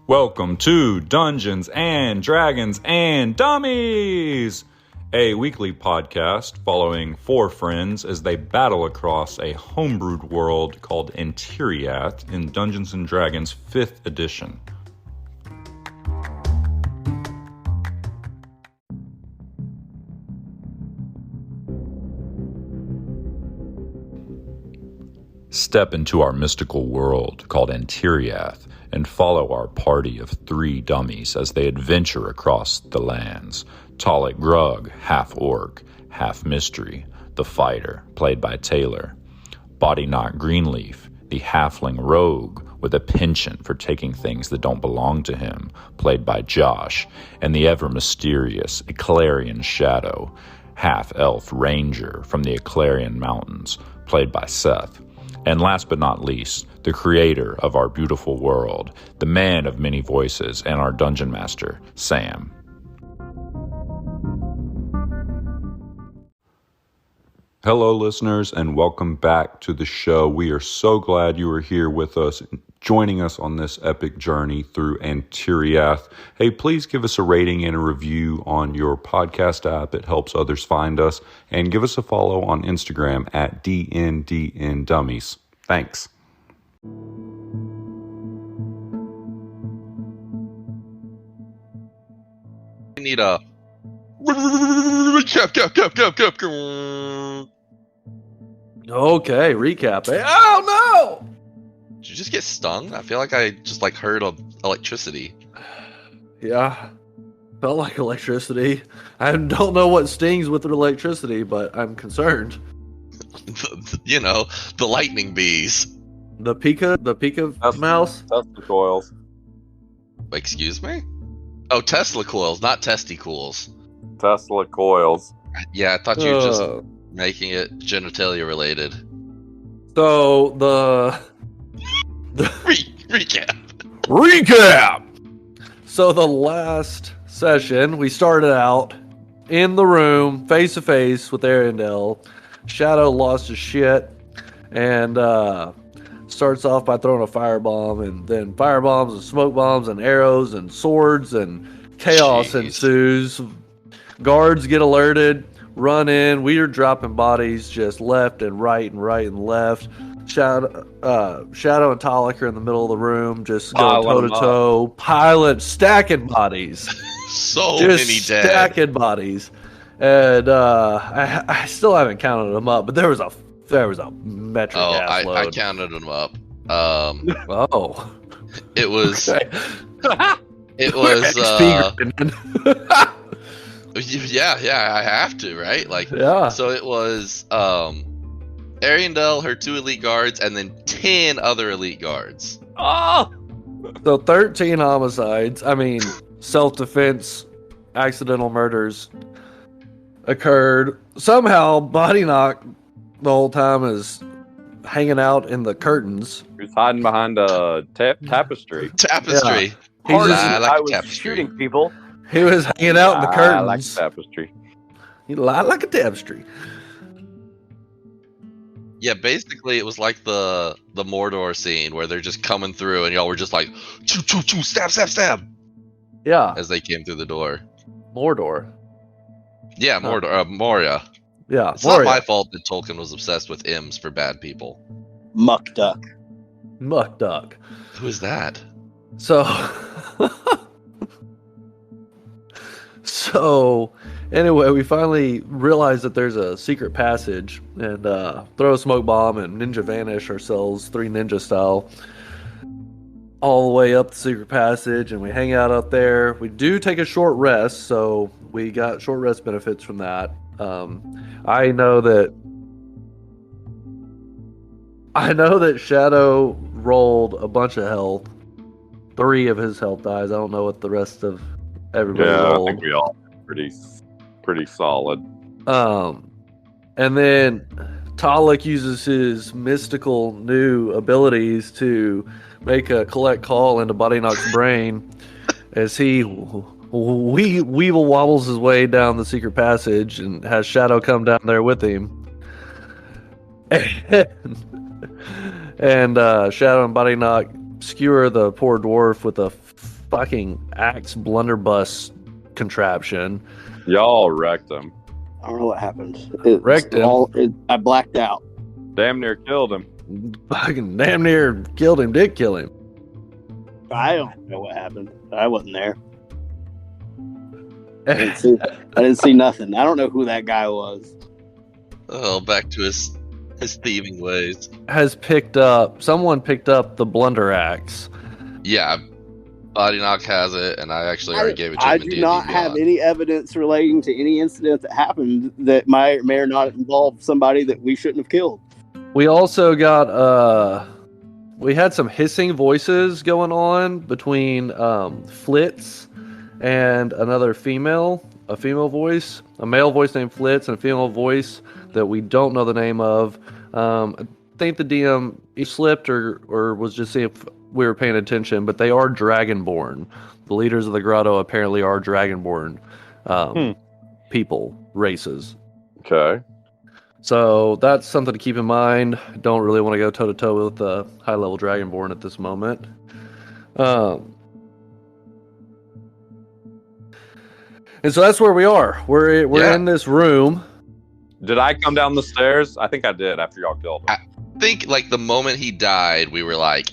Welcome to Dungeons and Dragons and Dummies, a weekly podcast following four friends as they battle across a homebrewed world called Antiriath in Dungeons and Dragons 5th edition. Step into our mystical world called Antiriath and follow our party of three dummies as they adventure across the lands. Talik Grug, half-orc, half-mystery, the fighter, played by Taylor. Bodyknock Greenleaf, the halfling rogue with a penchant for taking things that don't belong to him, played by Josh. And the ever-mysterious Eclarian Shadow, half-elf ranger from the Eclarian Mountains, played by Seth. And last but not least, the creator of our beautiful world, the man of many voices, and our dungeon master, Sam. Hello, listeners, and welcome back to the show. We are so glad you are here with us, joining us on this epic journey through Antiriath. Hey, please give us a rating and a review on your podcast app. It helps others find us. And give us a follow on Instagram at DNDNDummies. Thanks. We need a... Okay, recap. Oh no! Did you just get stung? I feel like I just heard of electricity. Yeah, felt like electricity. I don't know what stings with electricity, but I'm concerned. You know, the lightning bees. The Pika mouse? Tesla coils. Excuse me? Oh, Tesla coils, not testicles. Tesla coils. Yeah, I thought you were just making it genitalia related. So, the Recap! So, the last session, we started out in the room, face to face with Arendelle. Shadow lost his shit and starts off by throwing a firebomb, and then firebombs and smoke bombs and arrows and swords, and chaos ensues. Guards get alerted, run in. We are dropping bodies just left and right and left. Shadow and Talik are in the middle of the room, just going toe to toe, piling, stacking bodies. So just many dead. Stacking bodies. And I still haven't counted them up, but there was a metric ass load. I counted them up. Oh, it was. Okay. It was. Yeah, I have to, right? Yeah. So it was Ariandel, her 2 elite guards, and then 10 other elite guards. Oh. So 13 homicides. I mean, self-defense, accidental murders occurred. Somehow, Bodyknock the whole time is hanging out in the curtains. He was hiding behind a tapestry. Tapestry. Yeah. I was tapestry. shooting people. He was hanging out in the curtains. I like tapestry. He lied like a tapestry. Yeah, basically it was like the Mordor scene where they're just coming through and y'all were just like, choo, choo, choo, stab, stab, stab. Yeah. As they came through the door. Mordor. Yeah, Mordor, Moria. Yeah, It's Moria. not my fault that Tolkien was obsessed with M's for bad people. Muck Duck. Muck Duck. Who is that? So anyway, we finally realize that there's a secret passage and throw a smoke bomb and ninja vanish ourselves, 3 ninja style, all the way up the secret passage, and we hang out up there. We do take a short rest, so we got short rest benefits from that. I know that Shadow rolled a bunch of health. 3 of his health dies. I don't know what the rest of everybody rolled. I think we all pretty solid. And then Talik uses his mystical new abilities to make a collect call into Bodyknock's brain as he weevil wobbles his way down the secret passage and has Shadow come down there with him. And Shadow and Bodyknock skewer the poor dwarf with a fucking axe blunderbuss contraption. Y'all wrecked him. I don't know what happened. Wrecked him. I blacked out. Damn near killed him. Fucking damn near killed him. Did kill him. I don't know what happened. I wasn't there. I didn't see nothing. I don't know who that guy was. Oh, back to his thieving ways. Someone picked up the blunder axe. Yeah, Body Knock has it, and I actually already gave it to him. I in do D&D not Beyond. have any evidence relating to any incident that happened that may or not involve somebody that we shouldn't have killed. We also got we had some hissing voices going on between Flitz and another a female voice, a male voice named Flitz and a female voice that we don't know the name of. I think the DM he slipped or was just seeing if we were paying attention, but they are Dragonborn. The leaders of the grotto apparently are Dragonborn people, races. Okay. So that's something to keep in mind. Don't really want to go toe to toe with the high level Dragonborn at this moment. And so that's where we are. We're in this room. Did I come down the stairs? I think I did after y'all killed him. I think like the moment he died, we were like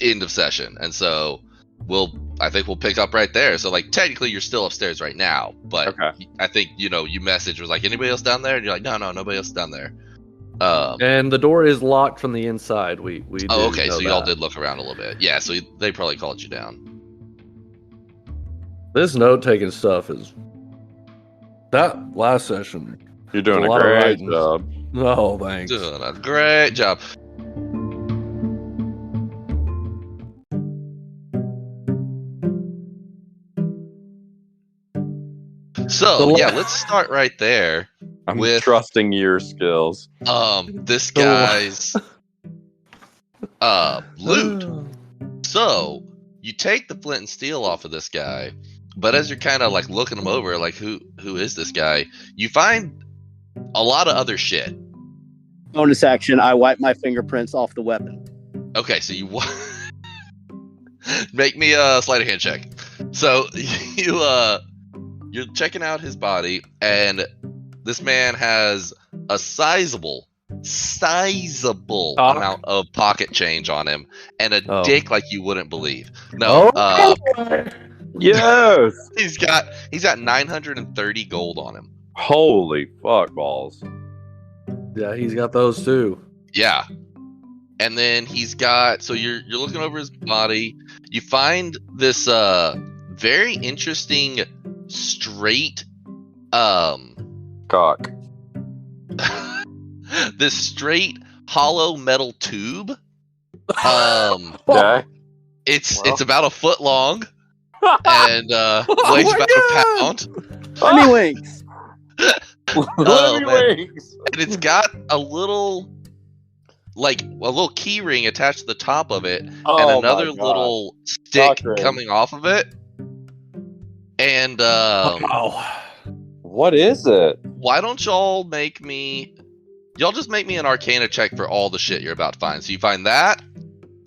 end of session, and so I think we'll pick up right there. So like technically you're still upstairs right now, but Okay. I think you message was like anybody else down there, and you're like no, nobody else down there. And the door is locked from the inside. We Oh, okay. know So y'all that. did look around a little bit. Yeah. So they probably called you down. This note taking stuff is that last session. You're doing A a lot of great writing. job. Oh, thanks. Doing a great job. So yeah, let's start right there. I'm With- trusting your skills. This guy's loot. So you take the flint and steel off of this guy, but as you're kind of like looking him over, like who is this guy? You find a lot of other shit. Bonus action, I wipe my fingerprints off the weapon. Okay, so you make me a sleight of hand check. So you're checking out his body, and this man has a sizable amount of pocket change on him, and a dick like you wouldn't believe. No, Yes. he's got 930 gold on him. Holy fuck balls. Yeah, he's got those too. Yeah. And then he's got, so you're looking over his body. You find this very interesting straight Cock. this straight hollow metal tube. Okay. It's about a foot long and weighs my about a pound. Honey winks. Oh, man. Wings. And it's got a little key ring attached to the top of it, and Oh another my God. little stick Cock ring. coming off of it. And What is it? why don't y'all just make me an Arcana check for all the shit you're about to find. So you find that.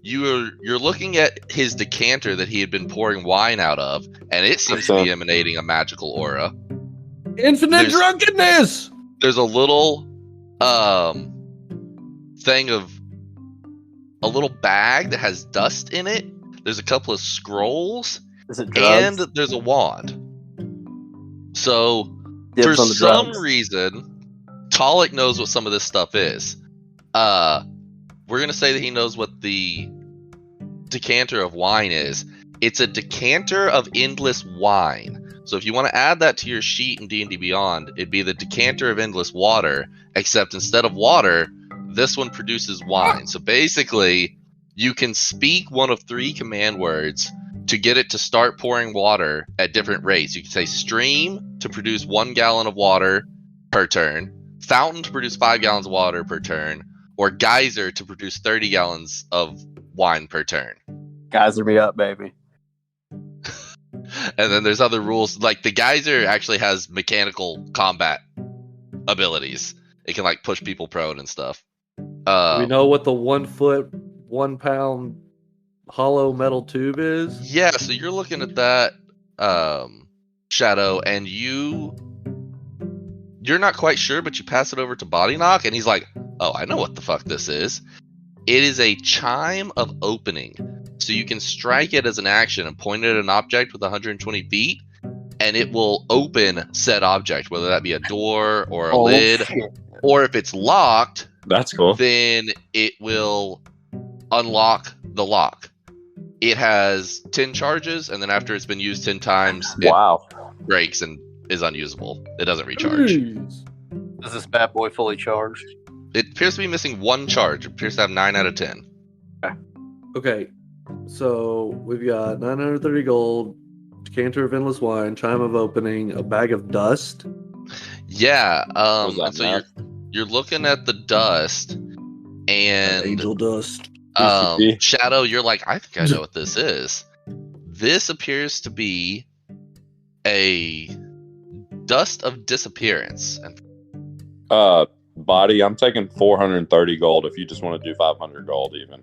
You're looking at his decanter that he had been pouring wine out of, and it seems to be emanating a magical aura. Infinite drunkenness. There's a little thing of a little bag that has dust in it. There's a couple of scrolls, Is it drugs? and there's a wand. So Dibs for on the some drugs. reason, Talik knows what some of this stuff is. We're gonna say that he knows what the decanter of wine is. It's a decanter of endless wine. So if you want to add that to your sheet in D&D Beyond, it'd be the decanter of endless water, except instead of water, this one produces wine. So basically, you can speak one of 3 command words to get it to start pouring water at different rates. You can say stream to produce 1 gallon of water per turn, fountain to produce 5 gallons of water per turn, or geyser to produce 30 gallons of wine per turn. Geyser me up, baby. And then there's other rules, like the geyser actually has mechanical combat abilities. It can like push people prone and stuff. We know what the 1 foot, 1 pound hollow metal tube is? Yeah, so you're looking at that Shadow, and you're not quite sure, but you pass it over to Body Knock, and he's like, "Oh, I know what the fuck this is. It is a chime of opening. So you can strike it as an action and point it at an object with 120 feet, and it will open said object, whether that be a door or a lid, shit. or if it's locked, That's cool. then it will unlock the lock. It has 10 charges, and then after it's been used 10 times, it Wow. breaks and is unusable. It doesn't recharge. Jeez. Is this bad boy fully charged? It appears to be missing 1 charge. It appears to have 9 out of 10. Okay, so we've got 930 gold, decanter of endless wine, chime of opening, a bag of dust. Yeah, Was that and so you're looking at the dust, and Angel dust. PCP. Shadow, you're like, I think I know what this is. This appears to be a dust of disappearance. And Body, I'm taking 430 gold if you just want to do 500 gold even.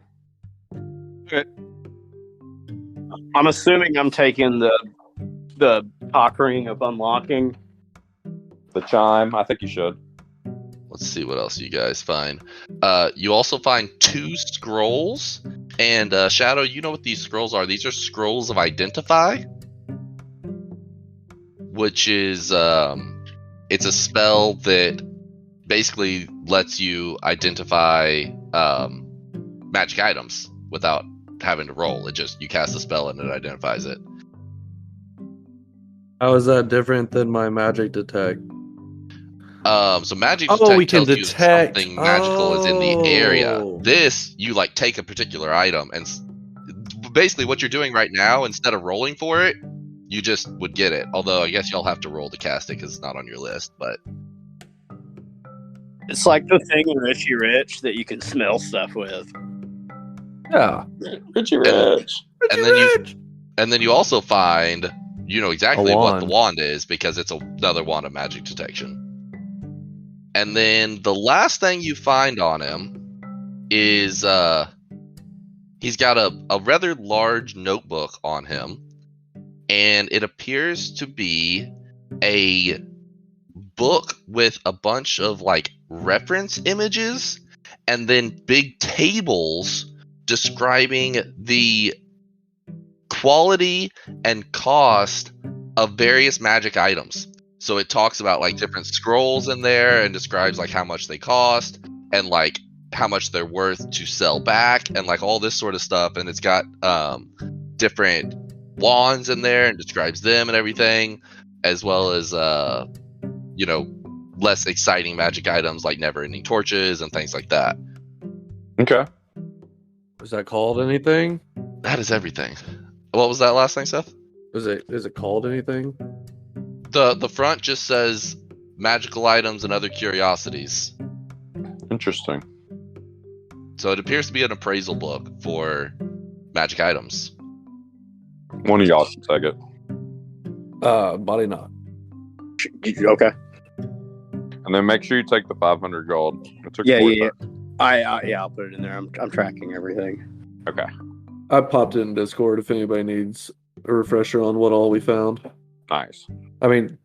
I'm assuming I'm taking the cock ring of unlocking. The chime, I think you should. let's see what else you guys find. You also find 2 scrolls. And Shadow, you know what these scrolls are. These are scrolls of Identify, which is it's a spell that basically lets you identify magic items without having to roll. It just, you cast a spell and it identifies it. How is that different than my magic detect? So magic detect we can tells detect. you something magical is in the area. Oh. This, you like take a particular item, and basically what you're doing right now, instead of rolling for it, you just would get it. Although I guess y'all have to roll to cast it because it's not on your list. But It's like the thing in Richie Rich that you can smell stuff with. Yeah. Richie Rich. and then you also find, you know exactly what the wand. wand is because it's another wand of magic detection. And then the last thing you find on him is he's got a rather large notebook on him, and it appears to be a book with a bunch of like reference images and then big tables describing the quality and cost of various magic items. So it talks about like different scrolls in there and describes like how much they cost and like how much they're worth to sell back and like all this sort of stuff. And it's got different wands in there and describes them and everything, as well as you know, less exciting magic items like never-ending torches and things like that. Okay. Is that called anything? That is everything. What was that last thing, Seth? Is it called anything? The front just says magical items and other curiosities. Interesting. So it appears to be an appraisal book for magic items. One of y'all should take it. Body knock. Okay. And then make sure you take the 500 gold. It took Yeah, 4 yeah, times. I'll put it in there. I'm tracking everything. Okay. I popped it in Discord if anybody needs a refresher on what all we found. Nice. I mean,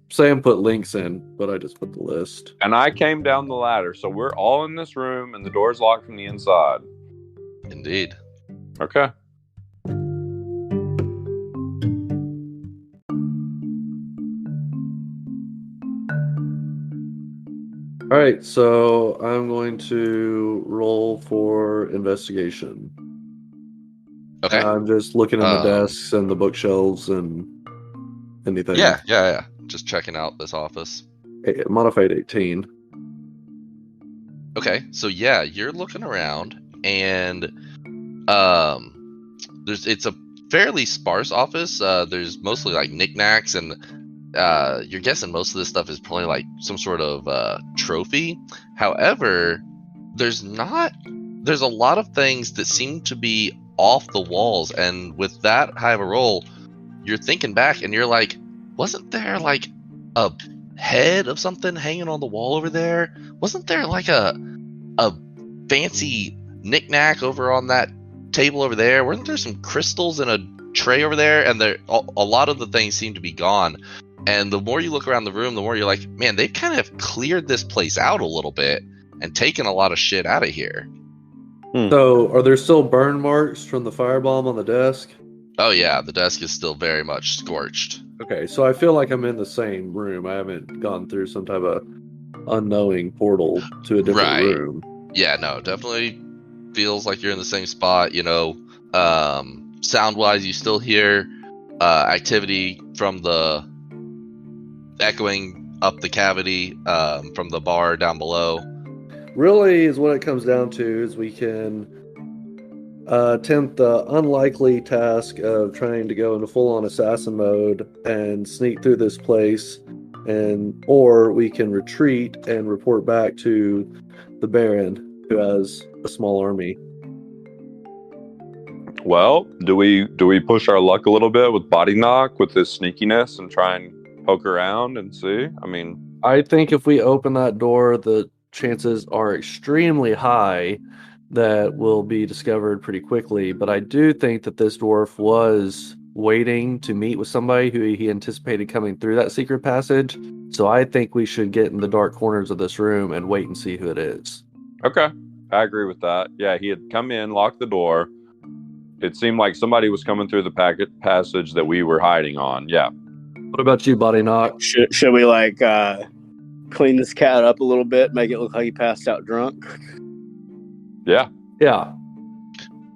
Sam put links in, but I just put the list. And I came down the ladder, so we're all in this room, and the door's locked from the inside. Indeed. Okay. All right, so I'm going to roll for investigation. Okay. I'm just looking at the desks and the bookshelves and anything. Yeah. Just checking out this office. Modified 18. Okay, so yeah, you're looking around, and it's a fairly sparse office. There's mostly like knickknacks, and you're guessing most of this stuff is probably like some sort of trophy. However, there's a lot of things that seem to be off the walls, and with that high of a roll, you're thinking back, and you're like, wasn't there like a head of something hanging on the wall over there? Wasn't there like a fancy knickknack over on that table over there? Weren't there some crystals in a tray over there? And a lot of the things seem to be gone. And the more you look around the room, the more you're like, man, they've kind of cleared this place out a little bit and taken a lot of shit out of here. So, are there still burn marks from the firebomb on the desk? Oh yeah, the desk is still very much scorched. Okay, so I feel like I'm in the same room. I haven't gone through some type of unknowing portal to a different Right. room. Yeah, no, definitely feels like you're in the same spot. Sound-wise, you still hear activity from the echoing up the cavity from the bar down below. Really, is what it comes down to is we can attempt the unlikely task of trying to go into full-on assassin mode and sneak through this place, or we can retreat and report back to the Baron, who has a small army. Well, do we push our luck a little bit with body knock with his sneakiness and try and poke around and see? I mean, I think if we open that door, the chances are extremely high that we'll be discovered pretty quickly. But I do think that this dwarf was waiting to meet with somebody who he anticipated coming through that secret passage. So I think we should get in the dark corners of this room and wait and see who it is. okay, I agree with that. Yeah, he had come in, locked the door. It seemed like somebody was coming through the passage that we were hiding on. Yeah. What about you, Body Knock? Should we like clean this cat up a little bit, make it look like he passed out drunk? Yeah. Yeah.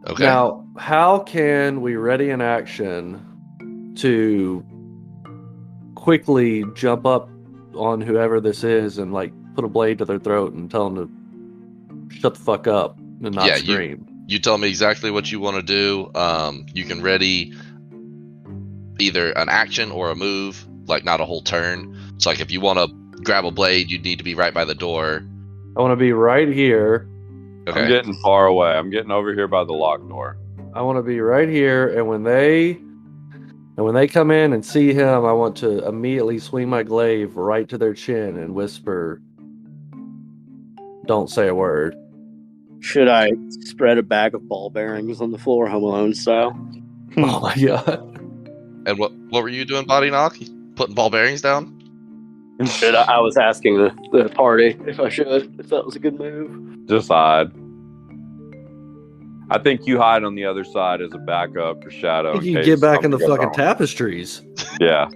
Okay. Now, how can we ready in action to quickly jump up on whoever this is and like put a blade to their throat and tell them to shut the fuck up and not scream? You tell me exactly what you want to do. You can ready either an action or a move, like not a whole turn. So like if you want to grab a blade, you'd need to be right by the door. I want to be right here. Okay. I'm getting far away. I'm getting over here by the locked door. I want to be right here, and when they come in and see him, I want to immediately swing my glaive right to their chin and whisper, "Don't say a word." Should I spread a bag of ball bearings on the floor, Home Alone style? Oh my god! And what were you doing, Body Knock? Putting ball bearings down? Should I was asking the party if that was a good move. Just hide. I think you hide on the other side as a backup for Shadow. I think in you case get back in the something goes fucking wrong. tapestries. Yeah,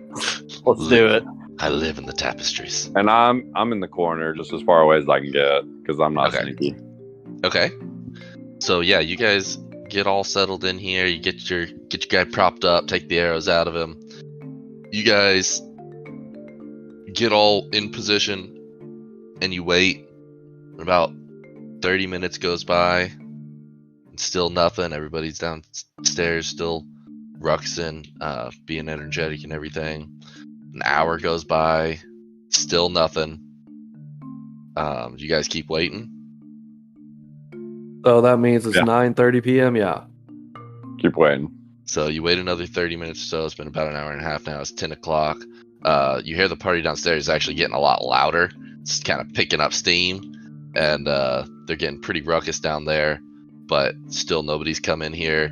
Let's do it. I live in the tapestries. and I'm in the corner, just as far away as I can get, because I'm not Okay. sneaky. Okay. So yeah, you guys get all settled in here. You get your guy propped up, take the arrows out of him. You guys get all in position, and you wait. About 30 minutes goes by, and still nothing. Everybody's downstairs, still ruxing, being energetic and everything. An hour goes by, still nothing. You guys keep waiting. So that means it's Yeah. 9:30 p.m. Yeah. Keep waiting. So you wait another 30 minutes or so. It's been about an hour and a half now. It's 10 o'clock. You hear the party downstairs is actually getting a lot louder. It's kind of picking up steam, and they're getting pretty ruckus down there, but still nobody's come in here.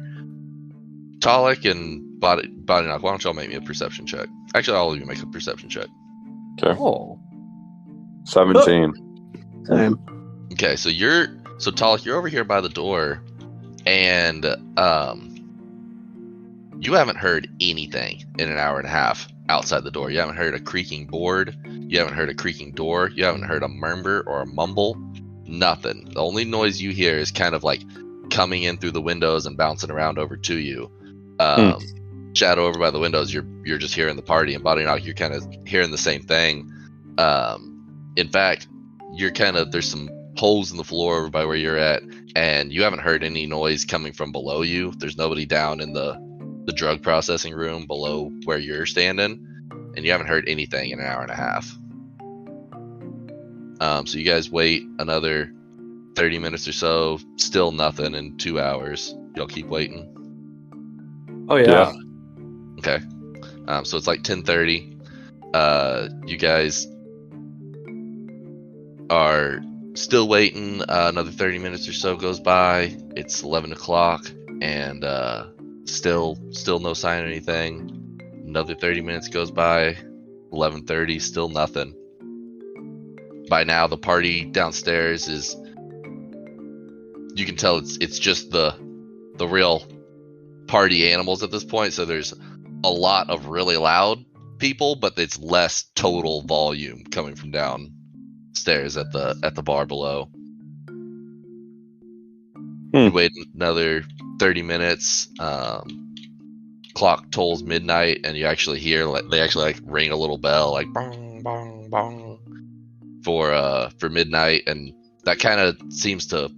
Talik and Body Knock, why don't y'all make me a perception check? Actually, all of you make a perception check. Okay. Oh. 17. Same. Okay, so Talik, you're over here by the door, and you haven't heard anything in an hour and a half outside the door. You haven't heard a creaking board. You haven't heard a creaking door. You haven't heard a murmur or a mumble. Nothing. The only noise you hear is kind of like coming in through the windows and bouncing around over to you. Shadow over by the windows, you're just hearing the party, and Body Knock, you're kind of hearing the same thing. In fact, there's some holes in the floor over by where you're at, and you haven't heard any noise coming from below you. There's nobody down in the drug processing room below where you're standing, and you haven't heard anything in an hour and a half. So you guys wait another 30 minutes or so, still nothing. In 2 hours, y'all keep waiting. Oh yeah. Okay. So it's like 10:30. You guys are still waiting. Another 30 minutes or so goes by. It's 11 o'clock. and still no sign of anything. Another 30 minutes goes by. 11:30, still nothing. By now, the party downstairs is. You can tell it's just the real party animals at this point. So there's a lot of really loud people, but it's less total volume coming from downstairs at the bar below. You wait another 30 minutes. Clock tolls midnight, and you actually hear they actually ring a little bell, like bong bong bong, for midnight, and that kind of seems to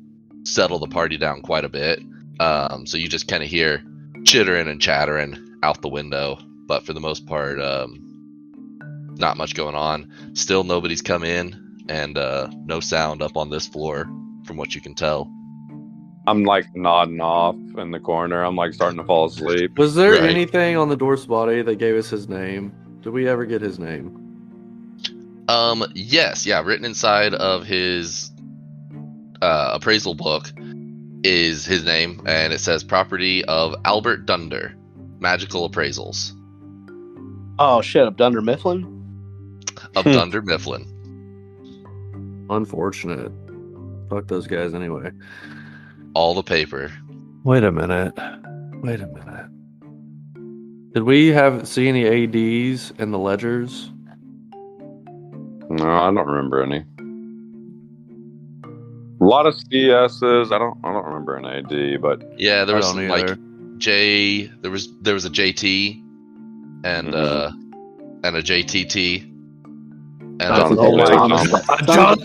settle the party down quite a bit. So you just kind of hear chittering and chattering out the window, but for the most part, not much going on. Still nobody's come in, and no sound up on this floor, from what you can tell. I'm like nodding off in the corner. I'm like starting to fall asleep. Was there Right. anything on the dwarf's body that gave us his name? Did we ever get his name? Yes, yeah, written inside of his appraisal book is his name, and it says property of Albert Dunder, magical appraisals Oh shit! Of Dunder Mifflin. of Dunder Mifflin. Unfortunate. Fuck those guys anyway. All the paper. Wait a minute. Did we see any ADs in the ledgers? No, I don't remember any. A lot of CSs. I don't remember an AD, but Yeah, there I was don't some either. like J. There was a JT and and a JTT. And John Oh my John-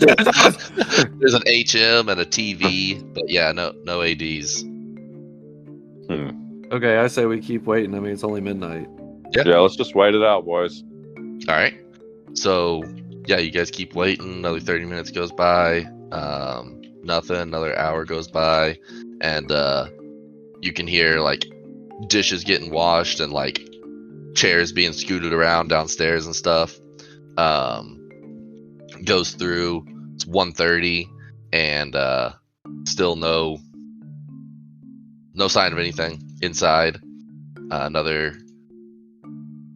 there's an HM and a TV, but yeah, no ADs. Okay, I say we keep waiting. I mean, it's only midnight. Yeah, let's just wait it out, boys. All right. So yeah, you guys keep waiting. Another 30 minutes goes by. Nothing. Another hour goes by, and you can hear like dishes getting washed and like chairs being scooted around downstairs and stuff. Goes through. It's 1:30, and still no sign of anything inside. Another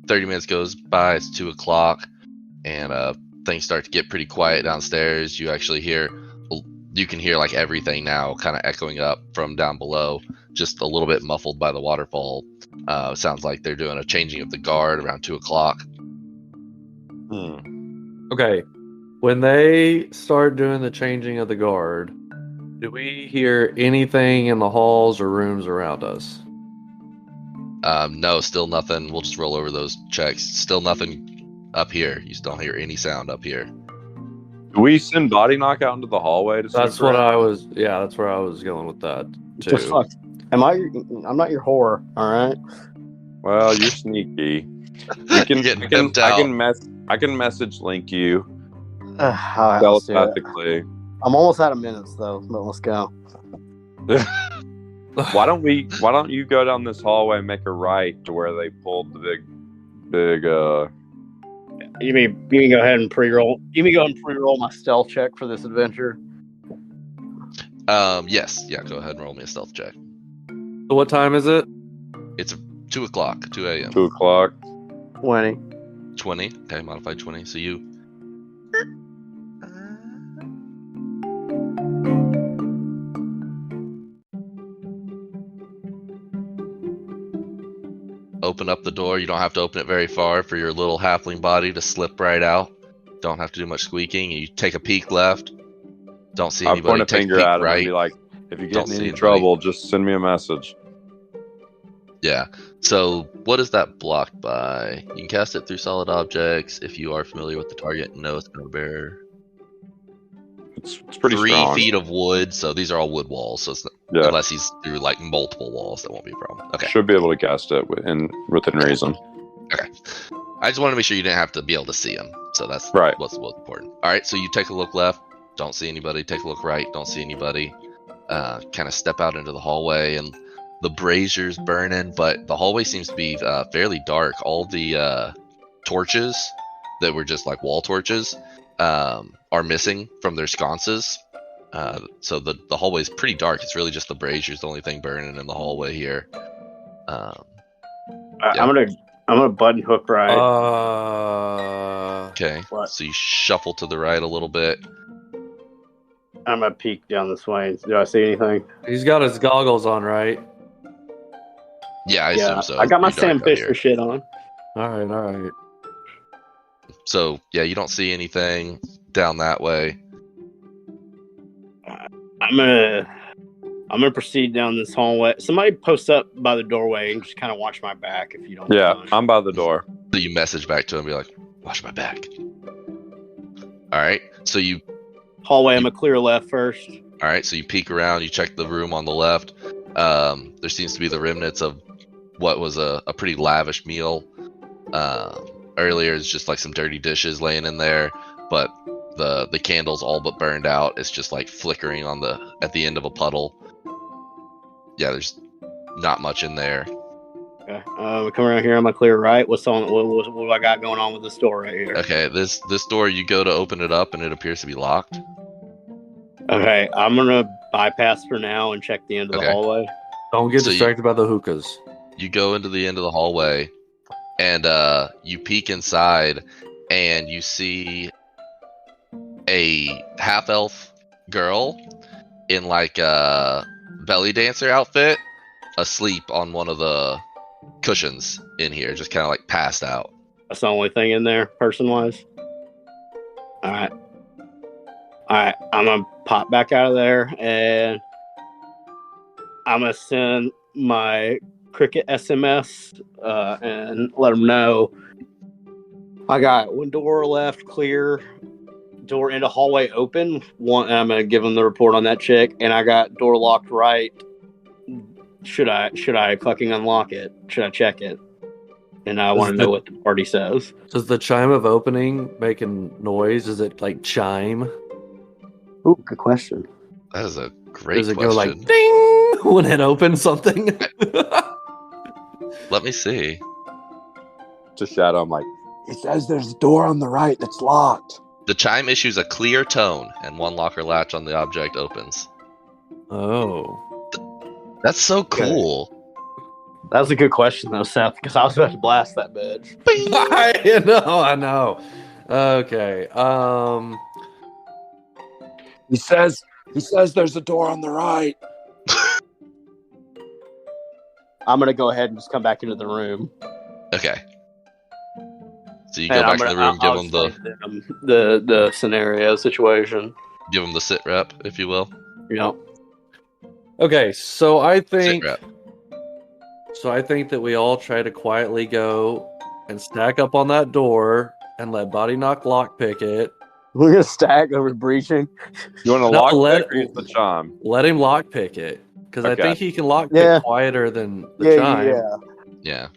30 minutes goes by. It's 2:00, and things start to get pretty quiet downstairs. You can hear like everything now kind of echoing up from down below, just a little bit muffled by the waterfall. Sounds like they're doing a changing of the guard around 2:00. Okay. When they start doing the changing of the guard, do we hear anything in the halls or rooms around us? No, still nothing. We'll just roll over those checks. Still nothing up here. You still don't hear any sound up here. Do we send Body Knock out into the hallway to see? That's what I was. Yeah, that's where I was going with that too. Just fuck. I'm not your whore. All right. Well, you're sneaky. I can message link you All right, let's do it. telepathically. I'm almost out of minutes though, but let's go. Why don't you go down this hallway and make a right to where they pulled the big You mean go ahead and pre-roll? You mean go and pre-roll my stealth check for this adventure? Yes. Yeah, go ahead and roll me a stealth check. So what time is it? It's 2:00, 2 a.m. 2:00. 20. 20. Okay, modified 20. So you. Open up the door. You don't have to open it very far for your little halfling body to slip right out. Don't have to do much squeaking. You take a peek left. Don't see I'll anybody. point a Take finger peek at him right. and be like, if you Don't get in see any anybody. trouble, just send me a message. Yeah. So what is that blocked by? You can cast it through solid objects. If you are familiar with the target, no, it's going to bear It's pretty 3 strong. feet of wood. So these are all wood walls. So it's not, Yeah. unless he's through like multiple walls, that won't be a problem. Okay. Should be able to cast it within reason. Okay. I just wanted to make sure you didn't have to be able to see him. So that's Right. what's important. All right. So you take a look left. Don't see anybody. Take a look right. Don't see anybody. Kind of step out into the hallway, and the brazier's burning, but the hallway seems to be fairly dark. All the torches that were just like wall torches are missing from their sconces. So the hallway is pretty dark. It's really just the braziers, the only thing burning in the hallway here. Yeah. I'm gonna button hook right. Okay. What? So you shuffle to the right a little bit. I'm gonna peek down this way. Do I see anything? He's got his goggles on, right? Yeah, I assume so. I got my It's pretty Sam dark out Fisher here. shit on. All right. So yeah, you don't see anything down that way. I'm gonna proceed down this hallway. Somebody post up by the doorway and just kind of watch my back if you don't. Yeah, mind. I'm by the door. So you message back to him, be like, "Watch my back." All right. So you Hallway. I'm gonna clear left first. All right, so you peek around, you check the room on the left. There seems to be the remnants of what was a pretty lavish meal. Earlier, it's just like some dirty dishes laying in there, but the candle's all but burned out. It's just like flickering at the end of a puddle. Yeah, there's not much in there. Okay. We come around here. I'm gonna clear right. What's on? What do I got going on with this door right here? Okay, this door, you go to open it up and it appears to be locked. Okay, I'm gonna bypass for now and check the end of the hallway. Don't get So distracted by the hookahs. You go into the end of the hallway and you peek inside and you see a half-elf girl in like a belly dancer outfit asleep on one of the cushions in here, just kind of like passed out. That's the only thing in there, person-wise. All right. I'm gonna pop back out of there, and I'm gonna send my Cricket SMS and let them know I got one door left clear, door into hallway open. One, I'm gonna give them the report on that chick, and I got door locked right. Should I fucking unlock it? Should I check it? And I want to know what the party says. Does the chime of opening making noise? Is it like chime? Ooh, good question. That is a great Does it question. go like ding when it opens something? Let me see. To Shadow, I'm like, it says there's a door on the right that's locked. The chime issues a clear tone, and one locker latch on the object opens. Oh. That's so cool. That was a good question though, Seth, because I was about to blast that bitch. I know. Okay. He says there's a door on the right. I'm gonna go ahead and just come back into the room. Okay. So you go back in the room, give them the scenario situation. give them the sit rep, if you will. Yeah. Okay, so I think Sit rep. that we all try to quietly go and stack up on that door and let Body Knock lockpick it. We're gonna stack over breaching. You want to No, lock let- pick or use the chime? Let him lockpick it. Because Okay. I think he can lockpick Yeah. quieter than the chime. Yeah.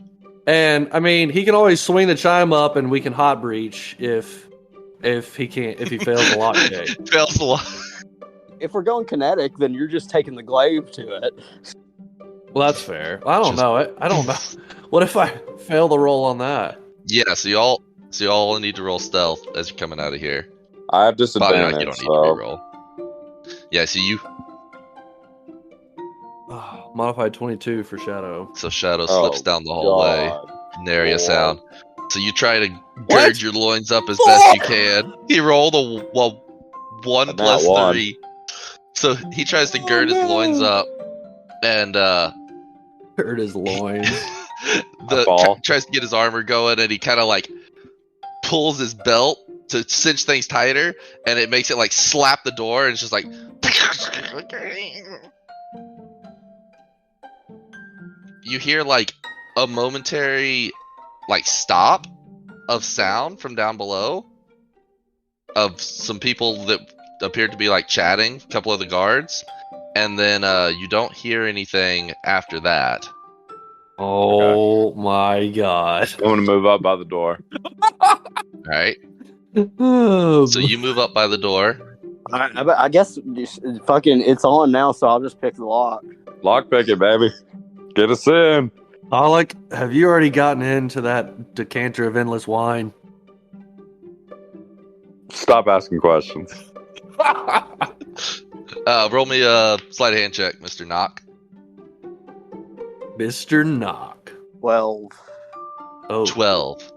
And I mean, he can always swing the chime up, and we can hot breach if he fails the lockpick. Fails the lock. If we're going kinetic, then you're just taking the glaive to it. Well, that's fair. I don't know it. I don't know. What if I fail the roll on that? Yeah, so you all need to roll stealth as you're coming out of here. I have Body disadvantage. knock, you don't need to So reroll. Yeah, so Modified 22 for Shadow. Shadow slips down the hallway. God. Nary a Lord. sound. So you try to gird What? your loins up as best you can. He rolled a 1 Not plus one. 3. So he tries to gird his loins up, and Hurt his loins. fall. tries to get his armor going, and he kind of like pulls his belt to cinch things tighter, and it makes it like slap the door, and it's just like. You hear like a momentary like stop of sound from down below of some people that appeared to be like chatting, a couple of the guards, and then you don't hear anything after that. Oh my god. I'm going to move up by the door. All right, so you move up by the door. I guess just fucking it's on now, so I'll just pick the lock. Lockpick it, baby. Get us in. Alec, have you already gotten into that decanter of endless wine? Stop asking questions. Roll me a sleight of hand check, Mr. Knock. Mr. Knock. 12. Oh, 12.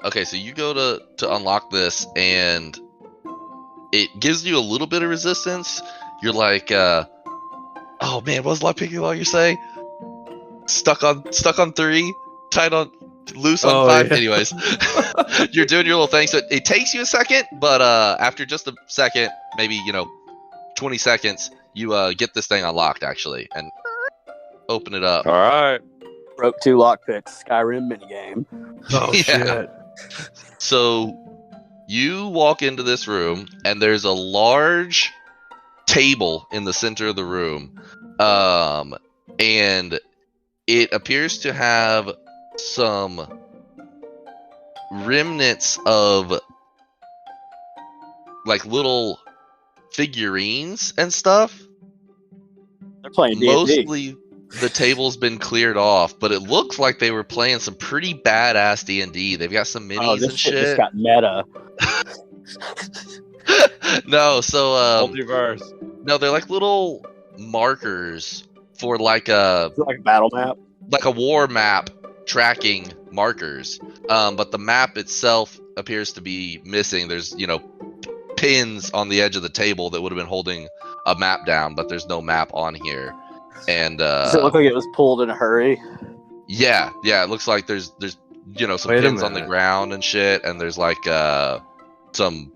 Okay, so you go to unlock this, and it gives you a little bit of resistance. You're like, oh man, what was picking law you say? Stuck on 3, tied on, loose on 5. Yeah. Anyways, you're doing your little thing. So it takes you a second, but after just a second, maybe 20 seconds, you get this thing unlocked actually, and open it up. All right. Broke 2 lockpicks. Skyrim minigame. Oh Yeah. shit. So you walk into this room, and there's a large table in the center of the room, and it appears to have some remnants of like little figurines and stuff. They're playing D&D. Mostly the table's been cleared off, but it looks like they were playing some pretty badass D&D. They've got some minis this and shit shit. just got meta. No, so Multiverse. no, they're like little markers for like a Is it like a battle map? war map tracking markers. But the map itself appears to be missing. There's pins on the edge of the table that would have been holding a map down, but there's no map on here. And Does it look like it was pulled in a hurry? yeah, it looks like there's some Wait a pins on the minute. ground and shit, and there's like some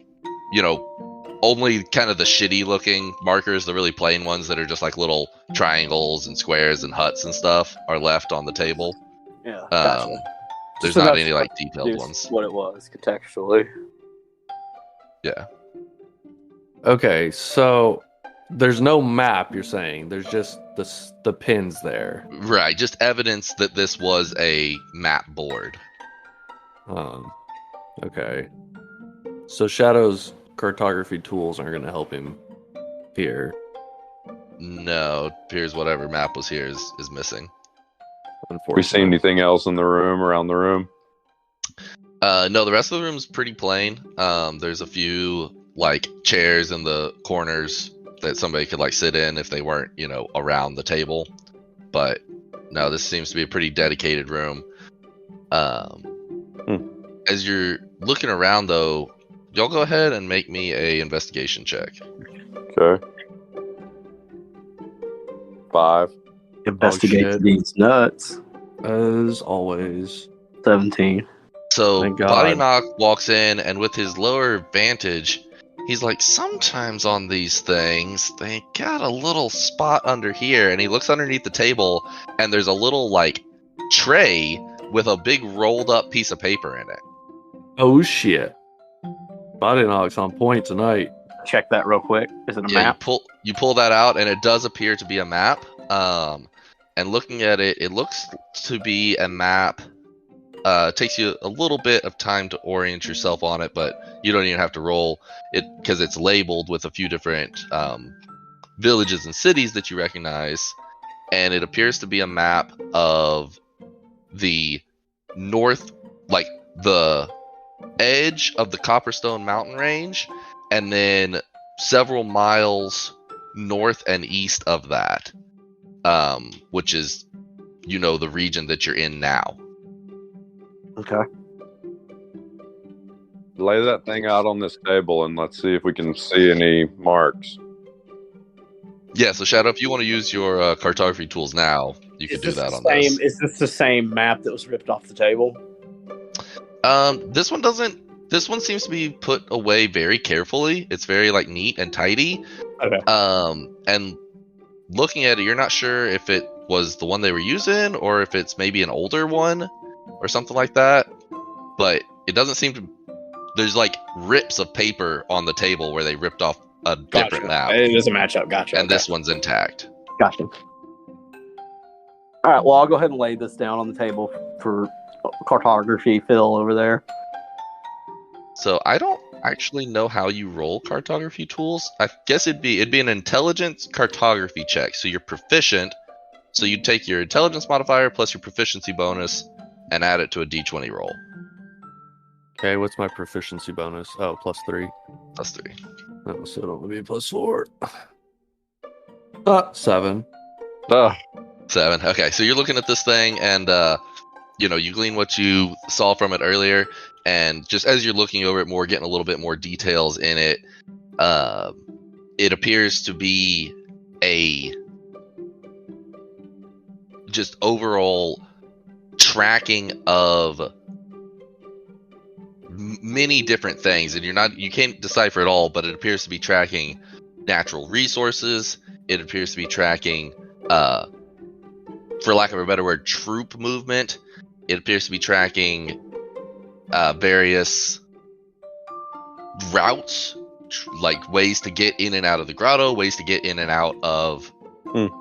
only kind of the shitty looking markers, the really plain ones that are just like little triangles and squares and huts and stuff are left on the table. Yeah. Gotcha. There's So not that's any like detailed Here's ones. what it was contextually. Yeah. Okay, so there's no map. You're saying there's just the pins there. Right, just evidence that this was a map board. Okay. So Shadow's cartography tools aren't going to help him here, No, it appears whatever map was here is missing. unfortunately. We see anything else in the room, around the room? No, the rest of the room's pretty plain. There's a few like chairs in the corners that somebody could like sit in if they weren't, around the table. But no, this seems to be a pretty dedicated room. As you're looking around though, y'all go ahead and make me a investigation check. Okay. 5. Investigate shit. these nuts. As always. 17. So Thank God. Body Knock walks in, and with his lower vantage, he's like, sometimes on these things, they got a little spot under here. And he looks underneath the table, and there's a little, like, tray with a big rolled up piece of paper in it. Oh shit. Body Knock's on point tonight. Check that real quick. Is it a Yeah, map? you pull that out, and it does appear to be a map. And looking at it, it looks to be a map. It takes you a little bit of time to orient yourself on it, but you don't even have to roll it because it's labeled with a few different villages and cities that you recognize. And it appears to be a map of the north, like the edge of the Copperstone mountain range, and then several miles north and east of that, which is, the region that you're in now. Okay. Lay that thing out on this table and let's see if we can see any marks. Yeah, so Shadow, if you want to use your cartography tools now, you can do that on this. Is this the same map that was ripped off the table? This one doesn't. This one seems to be put away very carefully. It's very like neat and tidy. Okay. And looking at it, you're not sure if it was the one they were using or if it's maybe an older one or something like that. But it doesn't seem to. There's like rips of paper on the table where they ripped off a different map, It doesn't match up. Gotcha. and this one's intact. Gotcha. All right. Well, I'll go ahead and lay this down on the table for cartography. Phil over there. So I don't actually know how you roll cartography tools. I guess it'd be an intelligence cartography check. So you're proficient. So you take your intelligence modifier plus your proficiency bonus and add it to a d20 roll. Okay, what's my proficiency bonus? Oh, +3. Plus 3. Oh, so it'll be +4. 7. Ugh. 7. Okay, so you're looking at this thing, and you glean what you saw from it earlier, and just as you're looking over it more, getting a little bit more details in it, it appears to be a just overall tracking of many different things, and you can't decipher it all, but it appears to be tracking natural resources. It appears to be tracking, for lack of a better word, troop movement. It appears to be tracking various routes, like ways to get in and out of the grotto, ways to get in and out of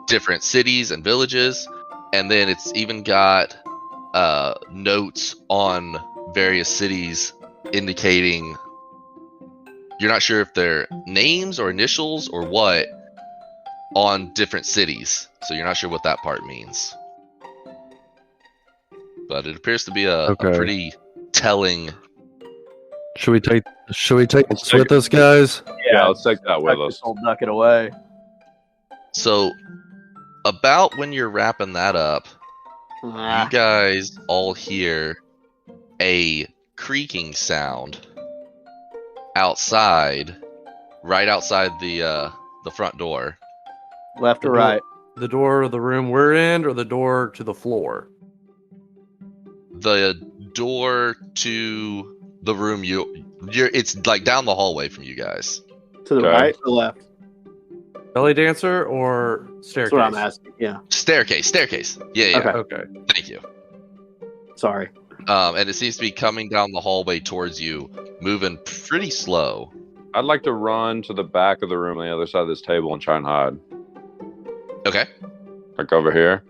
different cities and villages. And then it's even got notes on various cities indicating, you're not sure if they're names or initials or what, on different cities. So you're not sure what that part means. But it appears to be a pretty telling. Should we take this with us, guys? Yeah, let's take that with us. I'll duck it away. So about when you're wrapping that up, you guys all hear a creaking sound outside, right outside the front door. Left or right? The door of the room we're in, or the door to the floor? The door to the room it's like down the hallway from you guys. To the right or left? Belly dancer or staircase? That's what I'm asking. Yeah. Staircase. Yeah. Okay. Thank you. Sorry. And it seems to be coming down the hallway towards you, moving pretty slow. I'd like to run to the back of the room on the other side of this table and try and hide. Okay. Like over here.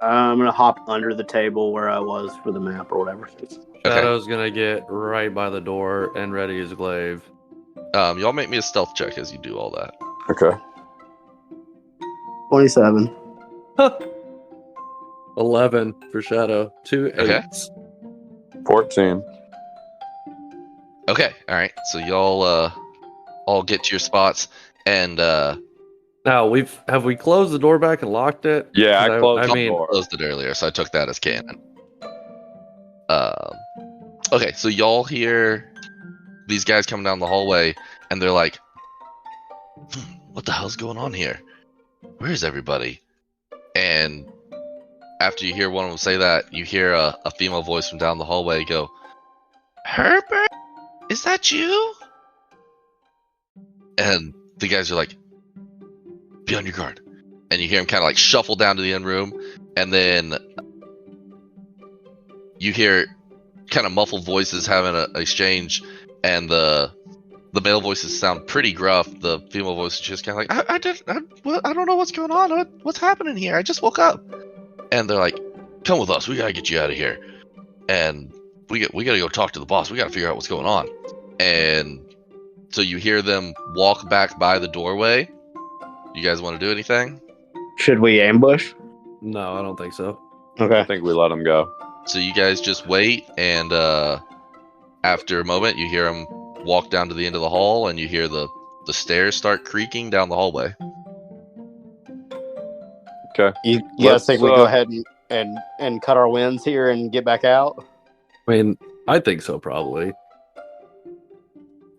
I'm gonna hop under the table where I was for the map or whatever. Shadow's gonna get right by the door and ready as glaive. Y'all make me a stealth check as you do all that. Okay. 27. 11 for Shadow. 2 Okay. 8s. 14. Okay, all right. So y'all all get to your spots, and Now have we closed the door back and locked it? Yeah, I closed the I door. closed it earlier, so I took that as canon. Okay, so y'all hear these guys coming down the hallway, and they're like, "What the hell's going on here? Where is everybody?" And after you hear one of them say that, you hear a female voice from down the hallway go, "Herbert, is that you?" And the guys are like, "Be on your guard." And you hear him kind of like shuffle down to the end room, and then you hear kind of muffled voices having an exchange, and the male voices sound pretty gruff. The female voice is just kind of like, I don't know what's going on. What's happening here? I just woke up. And they're like, "Come with us. We gotta get you out of here. And we gotta go talk to the boss. We gotta figure out what's going on." And so you hear them walk back by the doorway. You guys want to do anything? Should we ambush? No, I don't think so. I Okay. think we let him go. So you guys just wait, and after a moment, you hear them walk down to the end of the hall, and you hear the stairs start creaking down the hallway. Okay. You guys Let's, think we go ahead and cut our wins here and get back out? I mean, I think so, probably.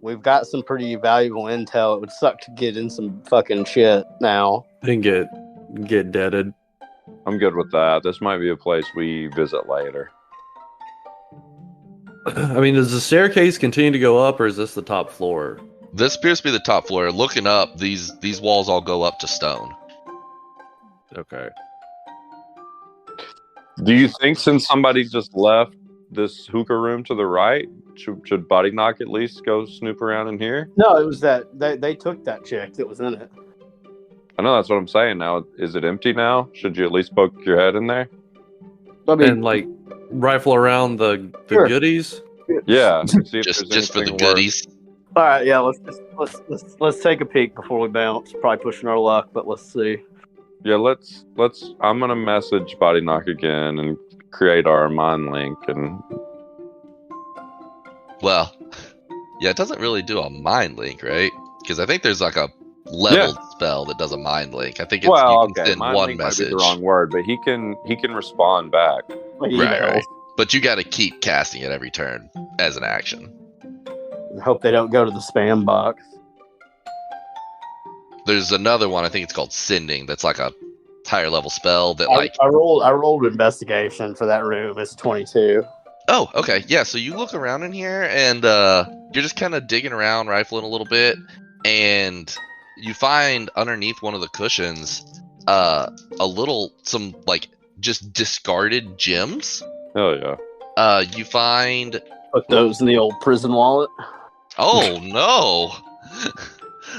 We've got some pretty valuable intel. It would suck to get in some fucking shit now. And get deaded. I'm good with that. This might be a place we visit later. I mean, does the staircase continue to go up, or is this the top floor? This appears to be the top floor. Looking up, these walls all go up to stone. Okay. Do you think since somebody just left this hookah room to the right, should Body Knock at least go snoop around in here? No, it was that they took that chick that was in it. I know, that's what I'm saying now. Is it empty now? Should you at least poke your head in there? I mean, And like rifle around the Sure. goodies. Yeah. See if Just there's for the anything worth- goodies. all right, yeah. Let's take a peek before we bounce. Probably pushing our luck, but let's see. Yeah, let's. I'm gonna message Body Knock again and create our mind link, and Well, yeah, it doesn't really do a mind link, right? Because I think there's like a leveled spell that does a mind link. I think it's Well, you can okay, send mind one link message. might be the wrong word, but he can respond back. Like Right, emails. right. But you got to keep casting it every turn as an action. Hope they don't go to the spam box. There's another one, I think it's called Sending, that's like a higher level spell that I rolled investigation for that room. It's 22. Oh, okay. Yeah, so you look around in here and you're just kind of digging around, rifling a little bit, and you find underneath one of the cushions some like just discarded gems. Oh yeah. You find Put those in the old prison wallet. oh no.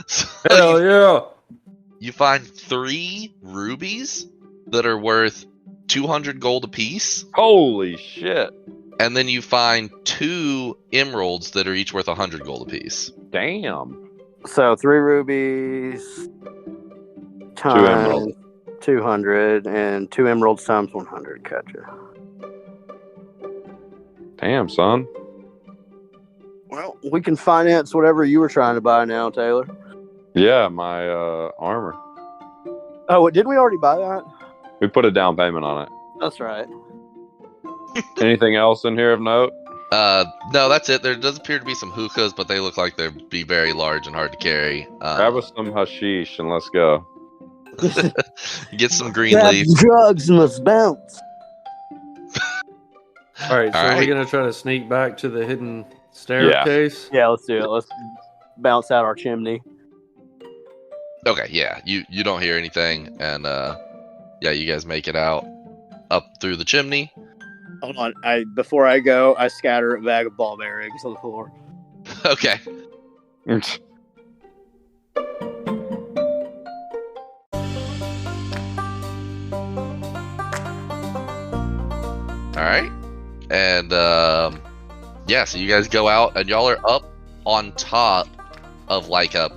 So Hell yeah! you find 3 rubies that are worth 200 gold apiece. Holy shit! And then you find 2 emeralds that are each worth 100 gold apiece. Damn. So 3 rubies emeralds. times 200 and 2 emeralds times 100. Gotcha. Damn, son. Well, we can finance whatever you were trying to buy now, Taylor. Yeah, my armor. Oh, didn't we already buy that? We put a down payment on it. That's right. Anything else in here of note? No, that's it. There does appear to be some hookahs, but they look like they'd be very large and hard to carry. Grab us some hashish and let's go. Get some green leaf. Drugs must bounce. All right, so All right. we're gonna try to sneak back to the hidden staircase. Yeah, let's do it. Let's bounce out our chimney. Okay, yeah. You don't hear anything, and yeah, you guys make it out up through the chimney. Hold on. Before I go, I scatter a bag of ball bearings on the floor. Okay. All right. And yeah, so you guys go out and y'all are up on top of like a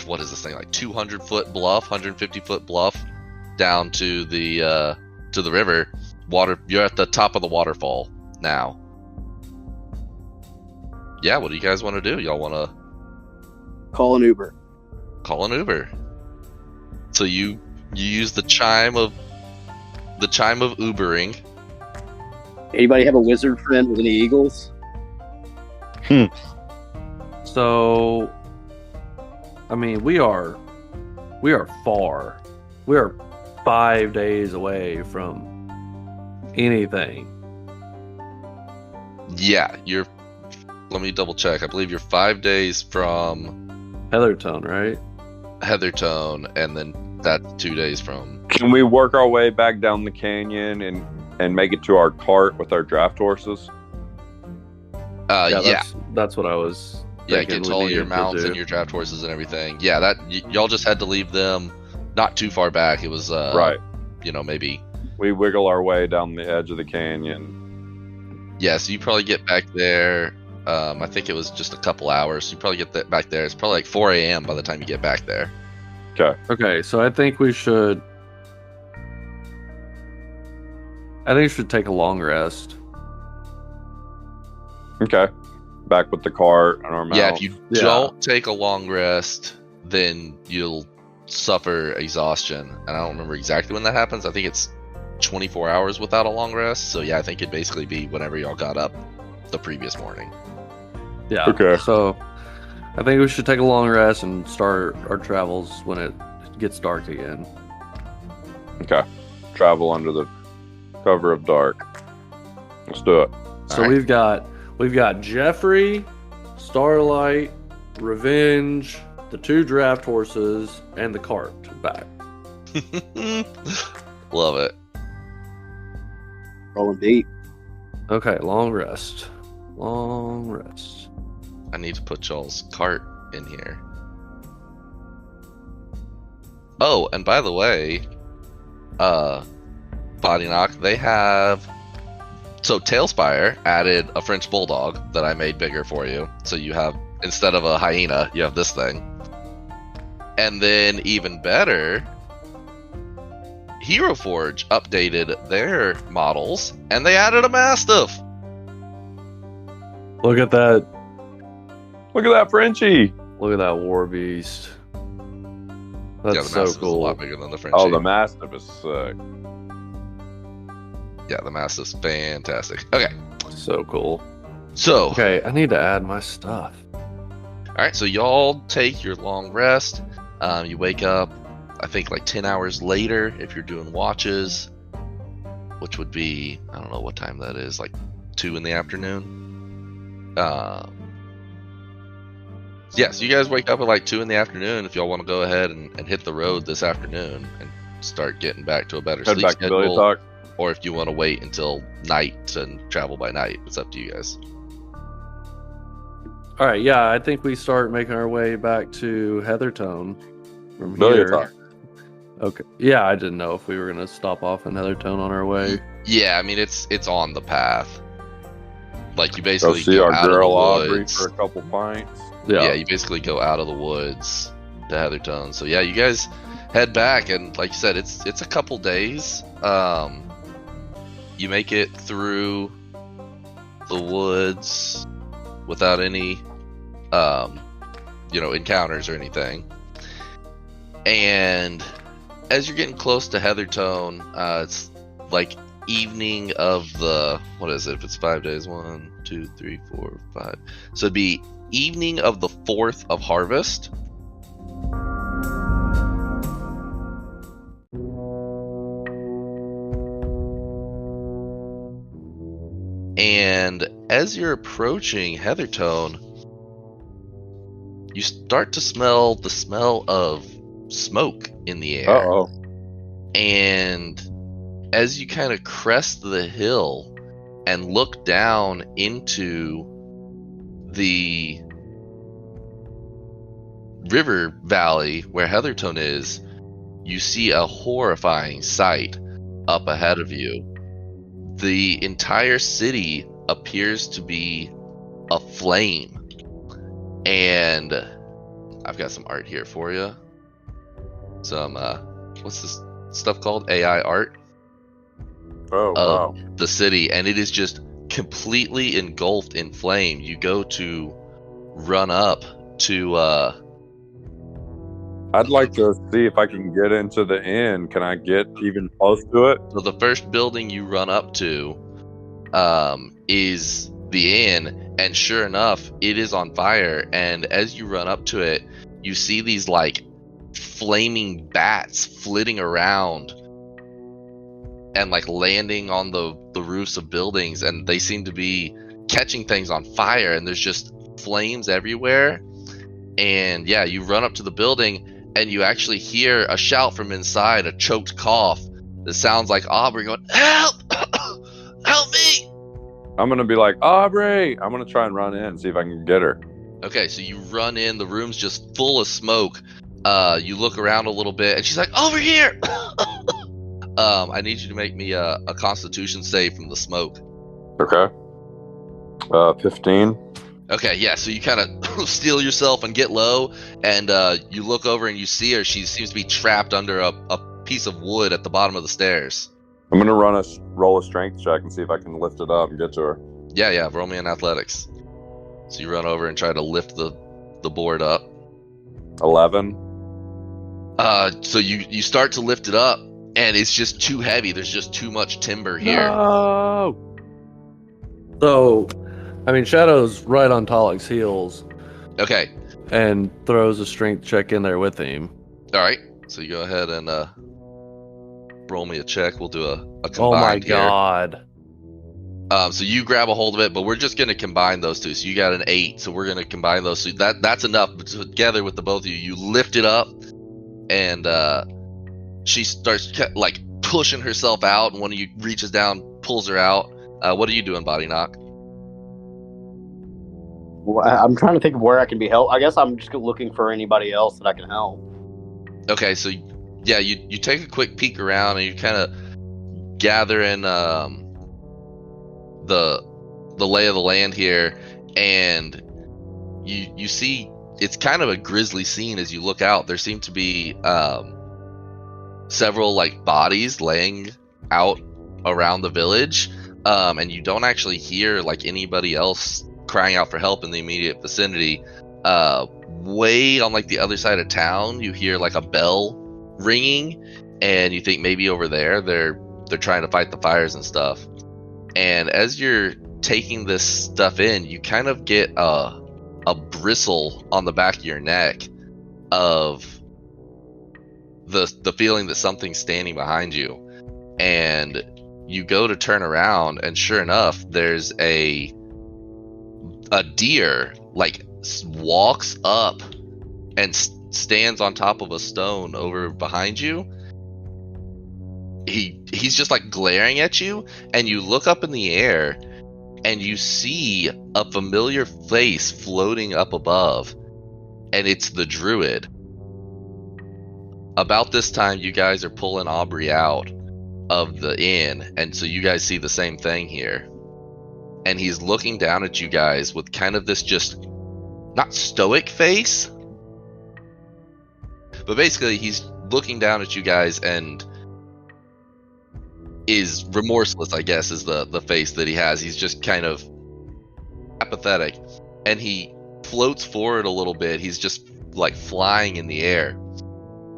what is this thing, like 200-foot bluff, 150-foot bluff down to the river. Water, you're at the top of the waterfall now. Yeah, what do you guys want to do? Y'all want to Call an Uber. call an Uber? So you use the chime of Ubering. Anybody have a wizard friend with any eagles? So, I mean, we are far. We are 5 days away from anything. Yeah, you're. Let me double check. I believe you're 5 days from Heathertone, right? Heathertone, and then that's 2 days from. Can we work our way back down the canyon and make it to our cart with our draft horses? Yeah. That's what I was. Yeah, thinking get we all needed your to mounts do. and your draft horses and everything. Yeah, that y'all just had to leave them not too far back. It was Right. Maybe. We wiggle our way down the edge of the canyon. Yeah, so you probably get back there. I think it was just a couple hours. You probably get back there. It's probably like 4 a.m. by the time you get back there. Okay, so I think we should take a long rest. Okay. Back with the cart and our mounts. Yeah, if you Yeah. don't take a long rest, then you'll suffer exhaustion. And I don't remember exactly when that happens. I think it's 24 hours without a long rest. So yeah, I think it'd basically be whenever y'all got up the previous morning. Yeah. Okay. So I think we should take a long rest and start our travels when it gets dark again. Okay. Travel under the cover of dark. Let's do it. So All right. we've got Jeffrey, Starlight, Revenge, the 2 draft horses, and the cart back. Love it. Rolling deep. Okay, long rest. Long rest. I need to put y'all's cart in here. Oh, and by the way, Body Knock, they have. So Tailspire added a French Bulldog that I made bigger for you. So you have, instead of a hyena, you have this thing. And then even better, Hero Forge updated their models and they added a Mastiff. Look at that. Look at that Frenchie. Look at that war beast. That's yeah, the so Mastiff is a cool. lot bigger than the Frenchie. Oh, the Mastiff is sick. Yeah, the Mastiff's fantastic. Okay, So cool. so Okay, I need to add my stuff. all right, so y'all take your long rest. You wake up, I think, like 10 hours later if you're doing watches, which would be, I don't know what time that is, like 2 in the afternoon. Yeah, so you guys wake up at like 2 in the afternoon if y'all want to go ahead and hit the road this afternoon and start getting back to a better Head sleep back to Billy schedule. Talk. Or if you want to wait until night and travel by night, it's up to you guys. All right, yeah, I think we start making our way back to Heathertone from Billy here. Talk. Okay. Yeah, I didn't know if we were gonna stop off in Heathertone on our way. Yeah, I mean it's on the path. Like you Go basically see go our out girl of the Aubrey woods. for a couple pints. Yeah, you basically go out of the woods to Heathertone. So yeah, you guys head back, and like you said, it's a couple days. You make it through the woods without any, encounters or anything. And as you're getting close to Heathertone, it's like evening of the, what is it? If it's 5 days, 1, 2, 3, 4, 5. So it'd be evening of the 4th of harvest. And as you're approaching Heathertone, you start to smell the smell of smoke in the air. Uh-oh. And as you kind of crest the hill and look down into the river valley where Heathertone is, you see a horrifying sight up ahead of you. The entire city appears to be aflame. And I've got some art here for you. Some, what's this stuff called? AI art? Oh, wow. The city, and it is just completely engulfed in flame. You go to run up to I'd like to see if I can get into the inn. Can I get even close to it? so the first building you run up to is the inn, and sure enough, it is on fire. And as you run up to it, you see these like flaming bats flitting around and like landing on the roofs of buildings, and they seem to be catching things on fire, and there's just flames everywhere. And yeah, you run up to the building and you actually hear a shout from inside, a choked cough that sounds like Aubrey going, "Help! Help me!" I'm going to be like, Aubrey! I'm going to try and run in and see if I can get her. Okay, so you run in, the room's just full of smoke. You look around a little bit and she's like, "Over here!" I need you to make me a constitution save from the smoke. Okay. 15. Okay, yeah, so you kind of steel yourself and get low, and you look over and you see her. She seems to be trapped under a piece of wood at the bottom of the stairs. I'm going to roll a strength check and see if I can lift it up and get to her. Yeah, roll me in athletics. So you run over and try to lift the board up. 11. So you start to lift it up, and it's just too heavy. There's just too much timber here. No! So, I mean, Shadow's right on Talik's heels Okay, and throws a strength check in there with him. all right. So you go ahead and roll me a check. We'll do a combined Oh my here. god. So you grab a hold of it, but we're just going to combine those two. So you got an 8, so we're going to combine those two. That's enough. But together with the both of you, you lift it up, and she starts like pushing herself out, and one of you reaches down, pulls her out. What are you doing, Body Knock? Well, I'm trying to think of where I can be helped. I guess I'm just looking for anybody else that I can help. Okay, so yeah, you take a quick peek around, and you kind of gather in the lay of the land here, and you see it's kind of a grisly scene as you look out. There seem to be several like bodies laying out around the village, and you don't actually hear like anybody else crying out for help in the immediate vicinity. way on like the other side of town, you hear like a bell ringing, and you think maybe over there they're trying to fight the fires and stuff. And as you're taking this stuff in, you kind of get a bristle on the back of your neck of the feeling that something's standing behind you. And you go to turn around, and sure enough, there's a deer like walks up and stands on top of a stone over behind you. He's just like glaring at you, and you look up in the air and you see a familiar face floating up above, and it's the Druid. About this time, you guys are pulling Aubrey out of the inn, and so you guys see the same thing here. And he's looking down at you guys with kind of this just not stoic face, but basically he's looking down at you guys and is remorseless, I guess, is the face that he has. He's just kind of apathetic, and he floats forward a little bit. He's just like flying in the air,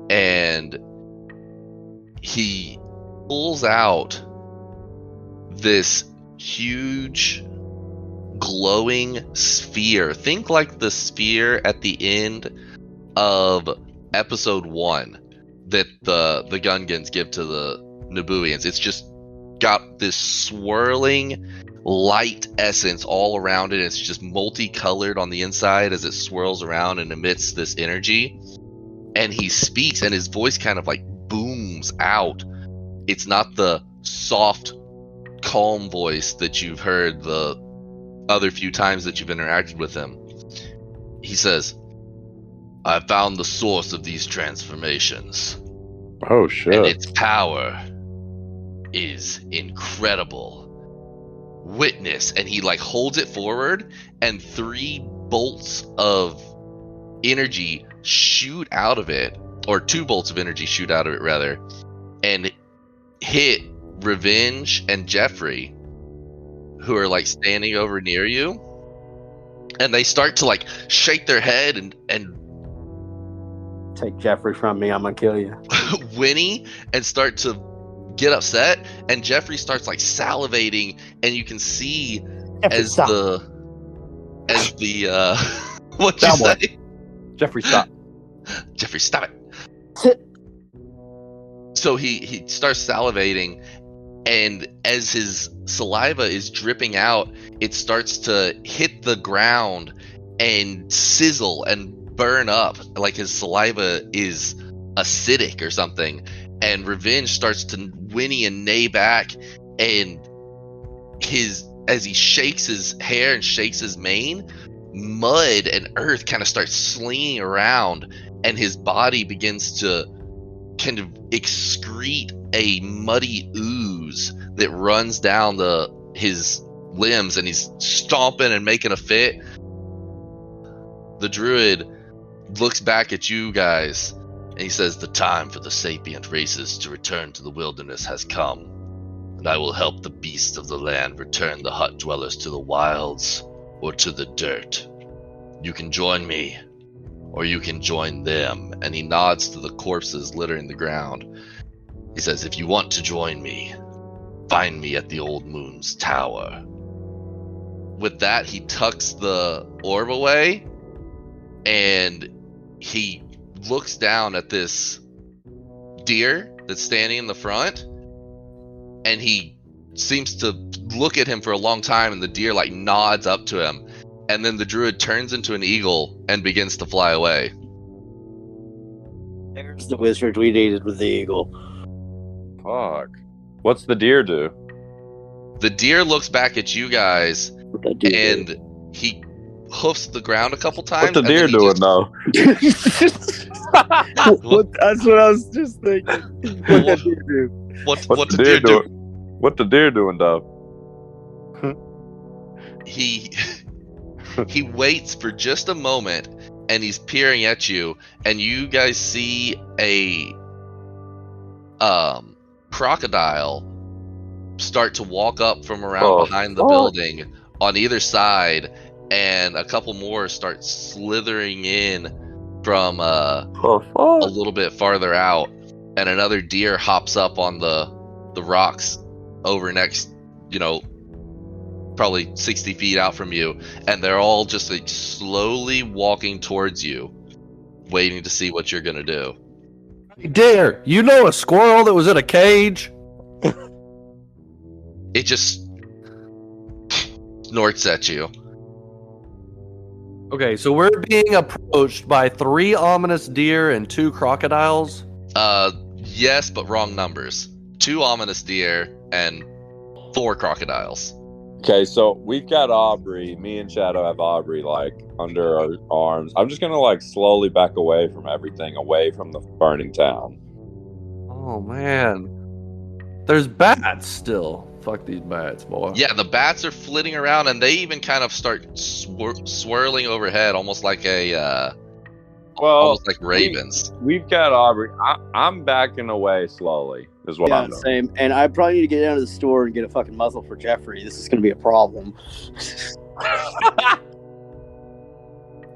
and he pulls out this huge glowing sphere. Think like the sphere at the end of episode 1 that the Gungans give to the Nabooians. It's just got this swirling light essence all around it. It's just multicolored on the inside as it swirls around and emits this energy. And he speaks, and his voice kind of like booms out. It's not the soft, calm voice that you've heard the other few times that you've interacted with him. He says, "I found the source of these transformations. Oh shit! And its power is incredible. Witness." And he like holds it forward, and 3 bolts of energy shoot out of it, or 2 bolts of energy shoot out of it rather, and hit Revenge and Jeffrey, who are like standing over near you, and they start to like shake their head and Take Jeffrey from me, I'm gonna kill you. whinny and start to get upset. And Jeffrey starts like salivating, and you can see Jeffrey, as stop. the what'd you Cowboy. say? Jeffrey, stop. Jeffrey, stop it. Sit. So he starts salivating, and as his saliva is dripping out, it starts to hit the ground and sizzle and burn up, like his saliva is acidic or something. And Revenge starts to whinny and neigh back, and as he shakes his hair and shakes his mane, mud and earth kind of starts slinging around, and his body begins to kind of excrete a muddy ooze that runs down his limbs, and he's stomping and making a fit. The Druid looks back at you guys, and he says, "The time for the sapient races to return to the wilderness has come, and I will help the beasts of the land return the hut dwellers to the wilds or to the dirt. You can join me, or you can join them." And he nods to the corpses littering the ground. He says, "If you want to join me, find me at the Old Moon's tower." With that, he tucks the orb away, and he looks down at this deer that's standing in the front, and he seems to look at him for a long time, and the deer like nods up to him, and then the Druid turns into an eagle and begins to fly away. There's the wizard we needed with the eagle. Fuck. What's the deer do? The deer looks back at you guys, What that dude and he hoofs the ground a couple times. What's the deer and then he doing just- though. That's what I was just thinking. What that dude do? What's What's the deer do? What the deer doing, dog? He waits for just a moment, and he's peering at you, and you guys see a crocodile start to walk up from around behind the building on either side, and a couple more start slithering in from a little bit farther out, and another deer hops up on the rocks over next, probably 60 feet out from you, and they're all just like slowly walking towards you, waiting to see what you're gonna do. Deer, you know a squirrel that was in a cage? It just snorts at you. Okay, so we're being approached by 3 ominous deer and 2 crocodiles. Yes, but wrong numbers. 2 ominous deer and 4 crocodiles. Okay, so we've got Aubrey. Me and Shadow have Aubrey like under our arms. I'm just gonna like slowly back away from everything, away from the burning town. Oh man, there's bats still. Fuck these bats, boy. Yeah, the bats are flitting around, and they even kind of start swirling overhead, almost like almost like ravens. We've got Aubrey. I'm backing away slowly. Is what I'm doing. Same. And I probably need to get down to the store and get a fucking muzzle for Jeffrey. This is going to be a problem.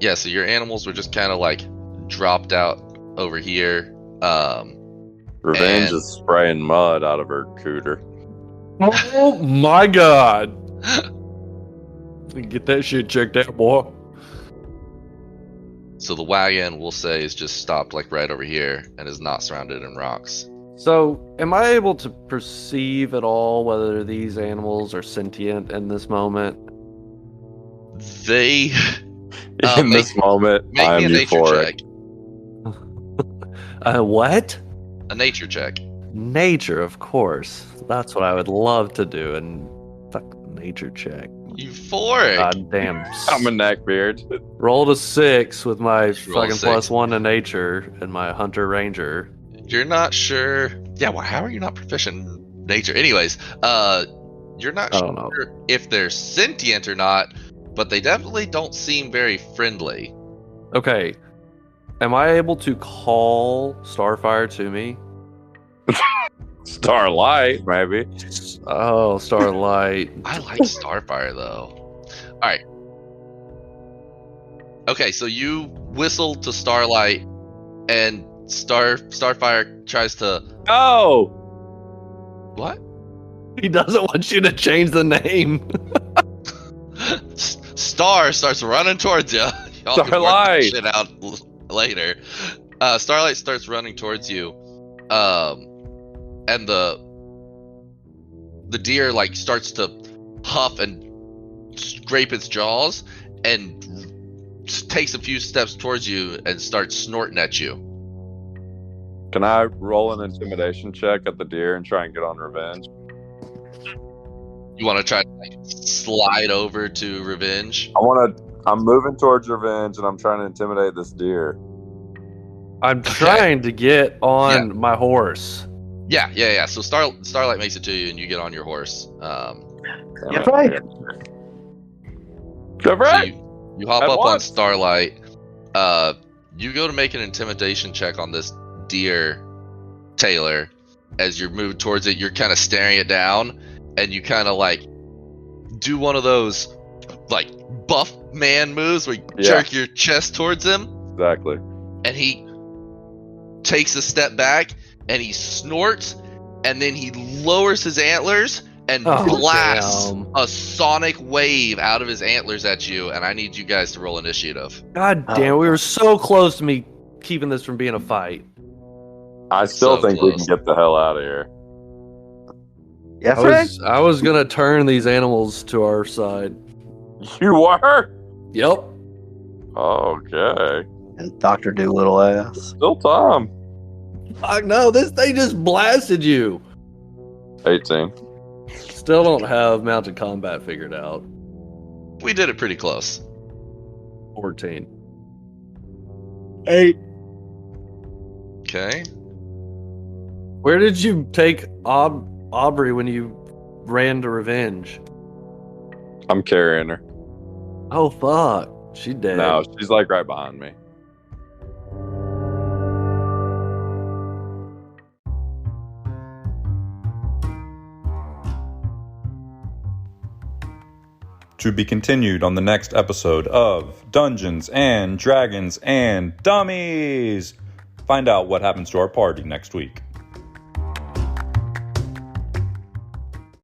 Yeah, so your animals were just kind of like dropped out over here. Revenge is spraying mud out of her cooter. Oh my god. Get that shit checked out, boy. So the wagon, we'll say, is just stopped like right over here and is not surrounded in rocks. So, am I able to perceive at all whether these animals are sentient in this moment? They In this moment, make I'm me a nature euphoric. check. What? A nature check. Nature, of course. That's what I would love to do. And fuck, nature check. Euphoric. God damn. I'm a neckbeard. Rolled a 6 with my Just roll a fucking 6. +1 to nature and my hunter ranger. You're not sure. Yeah, well, how are you not proficient in nature? Anyways, you're not I don't know. sure if they're sentient or not, but they definitely don't seem very friendly. Okay. Am I able to call Starfire to me? Starlight, maybe. Oh, Starlight. I like Starfire though. All right. Okay, so you whistle to Starlight, and Starfire tries to. Oh, What? He doesn't want you to change the name. Star starts running towards you. Y'all can work Starlight. that shit out later. Starlight starts running towards you, and the deer like starts to huff and scrape its jaws and takes a few steps towards you and starts snorting at you. can I roll an intimidation check at the deer and try and get on revenge? You want to try to like, slide over to revenge? I'm moving towards revenge and I'm trying to intimidate this deer. I'm trying to get on my horse. Yeah. So Starlight makes it to you, and you get on your horse. That's right. So you hop At up once. on Starlight. You go to make an intimidation check on this deer, Taylor. As you're moving towards it, you're kind of staring it down, and you kind of like do one of those like buff man moves where you jerk your chest towards him, Exactly. and he takes a step back and he snorts, and then he lowers his antlers and blasts a sonic wave out of his antlers at you, and I need you guys to roll initiative. God damn, we were so close to me keeping this from being a fight. I still So think we close. can get the hell out of here. I was gonna turn these animals to our side. You were? Yep. Okay. And Dr. Doolittle ass. Still Tom. Fuck no, they just blasted you. 18. Still don't have mounted combat figured out. We did it pretty close. 14. 8. Okay. Where did you take Aubrey when you ran to revenge? I'm carrying her. Oh fuck, she dead. No, she's like right behind me. To be continued on the next episode of Dungeons and Dragons and Dummies. Find out what happens to our party next week.